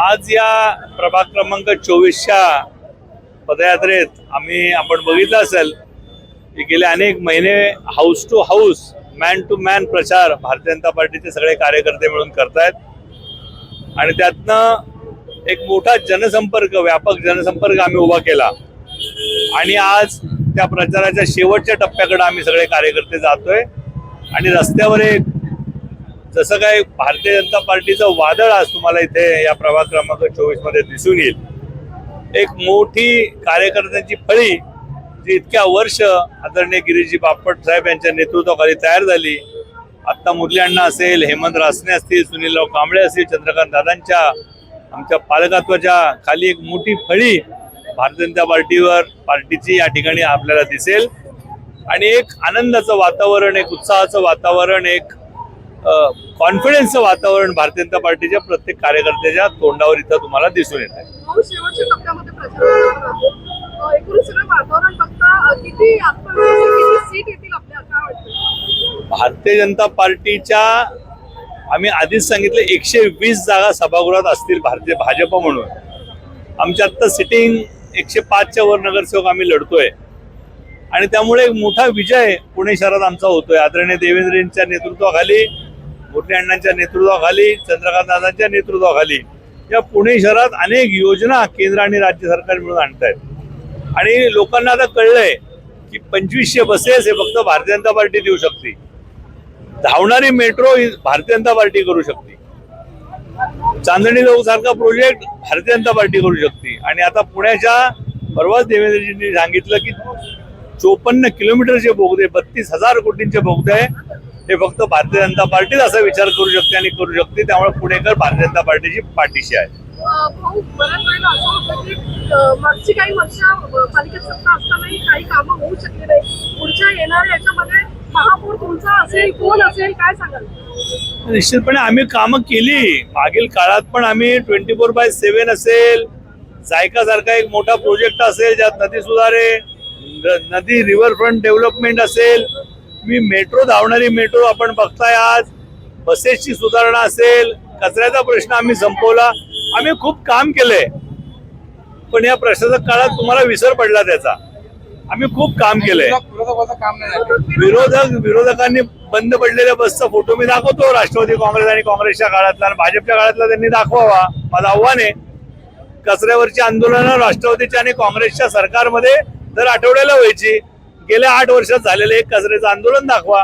आज या प्रभाग क्रमांक 24च्या पदयात्रेत आपण बघितलं असेल की गेले अनेक महिने house to house man to man प्रचार भारतीय जनता पार्टीचे सगळे कार्यकर्ते मिळून करतायत आणि त्यातनं एक मोठा जनसंपर्क व्यापक जनसंपर्क आम्ही उभा केला आणि आज त्या प्रचाराच्या शेवटच्या टप्प्याकडे आम्ही सगळे कार्यकर्ते जातोय आणि रस्त्यावर एक जसं काय भारतीय जनता पार्टीचं वादळ आज तुम्हाला इथे या प्रभाग क्रमांक 24 मध्ये दिसून येईल। एक मोठी कार्यकर्त्यांची फळी जी इतक्या वर्ष आदरणीय गिरीशजी बापट साहेब यांच्या नेतृत्वाखाली तयार झाली। आत्ता मुरली अण्णा असेल, हेमंत रासने असतील, सुनीलराव कांबळे असतील, चंद्रकांत दादांच्या आमच्या पालकत्वाच्या खाली एक मोठी फळी भारतीय जनता पार्टीची या ठिकाणी आपल्याला दिसेल आणि एक आनंदाचं वातावरण, एक उत्साहाचं वातावरण, एक कॉन्फिडन्सचं वातावरण भारतीय जनता पार्टीच्या प्रत्येक कार्यकर्त्याच्या तोंडावर इथं तुम्हाला दिसून येत आहे। भारतीय जनता पार्टीच्या आम्ही आधीच सांगितलं 120 जागा सभागृहात असतील भाजप म्हणून। आमच्या आत्ता सिटिंग 105च्या वर नगरसेवक आम्ही लढतोय आणि त्यामुळे एक मोठा विजय पुणे शहरात आमचा होतोय। आदरणीय देवेंद्रजींच्या नेतृत्वाखाली, मुरली अण्णांच्या नेतृत्वाखाली, चंद्रकांत दादांच्या नेतृत्वाखाली या पुणे शहरात अनेक योजना केंद्र आणि राज्य सरकार मिळून आणतायत आणि लोकांना आता कळलंय की 2500 बसेस हे फक्त भारतीय जनता पार्टी देऊ शकते। धावणारी मेट्रो ही भारतीय जनता पार्टी करू शकते। चांदणी चौक सारखा प्रोजेक्ट भारतीय जनता पार्टी करू शकते आणि आता पुण्याच्या परवाच देवेंद्रजींनी सांगितलं की 54 किलोमीटरचे बोगदे, 32,000 कोटींचे बोगदे हे फक्त भारतीय जनता पार्टीच असा विचार करू शकते आणि करू शकते। त्यामुळे पुणेकर भारतीय जनता पार्टीची पाठीशी आहे। मागची काही वर्ष पालिकेत सत्ता असतानाही काही कामं होऊ शकली नाही। पुढच्या येणाऱ्या याच्यामध्ये महापौर तुमचा असेल, कोण असेल, काय सांगाल? निश्चितपणे आम्ही कामं केली मागील काळात, पण आम्ही 24/7 असेल, जायका सारखा एक मोठा प्रोजेक्ट असेल ज्यात नदी सुधारे, नदी रिव्हरफ्रंट डेव्हलपमेंट असेल, मी मेट्रो धावणारी मेट्रो आपण बघताय, आज बसेसची सुधारणा असेल, कचऱ्याचा प्रश्न आम्ही संपवला। आम्ही खूप काम केलंय पण या प्रशासक काळात तुम्हाला विसर पडला त्याचा। आम्ही खूप काम केलंय। विरोधकांनी बंद पडलेल्या बसचा फोटो मी दाखवतो, राष्ट्रवादी काँग्रेस आणि काँग्रेसच्या काळातला आणि भाजपच्या काळातला त्यांनी दाखवावा। माझं आव्हान आहे, कचऱ्यावरची आंदोलनं राष्ट्रवादीच्या आणि काँग्रेसच्या सरकारमध्ये दर आठवड्याला व्हायची। गेल्या 8 वर्षात झालेलं एक कचऱ्याचं आंदोलन दाखवा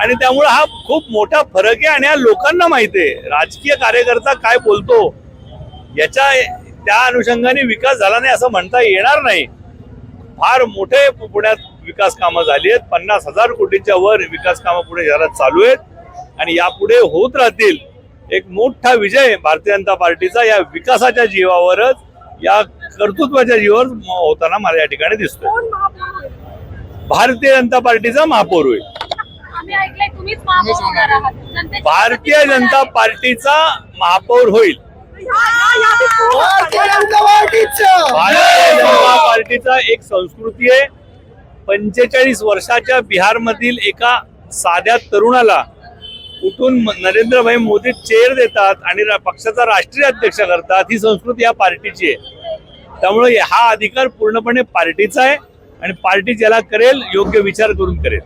आणि त्यामुळे हा खूप मोठा फरक आहे आणि या लोकांना माहिती आहे राजकीय कार्यकर्ता काय बोलतो याच्या त्या अनुषंगाने विकास झाला नाही असं म्हणता येणार नाही। फार मोठे पुण्यात विकास कामं झाली आहेत, 50,000 कोटींच्या वर विकास कामं पुणे शहरात चालू आहेत आणि यापुढे होत राहतील। एक मोठा विजय भारतीय जनता पार्टीचा या विकासाच्या जीवावरच, या कर्तृत्वाच्या जीवावर होताना मला या ठिकाणी दिसतोय। भारतीय जनता पार्टीचा महापौर होईल। भारतीय जनता पार्टीचा महापौर होईल। भारतीय जनता पार्टीचा एक संस्कृती आहे। 45 वर्षाच्या बिहार मधील एका साध्या तरुणाला उठून नरेंद्रभाई मोदी चेअर देतात आणि पक्षाचा राष्ट्रीय अध्यक्ष करतात, ही संस्कृती या पार्टीची आहे। त्यामुळे हा अधिकार पूर्णपणे पार्टीचा आहे आणि पार्टी ज्याला करेल योग्य विचार करून करेल।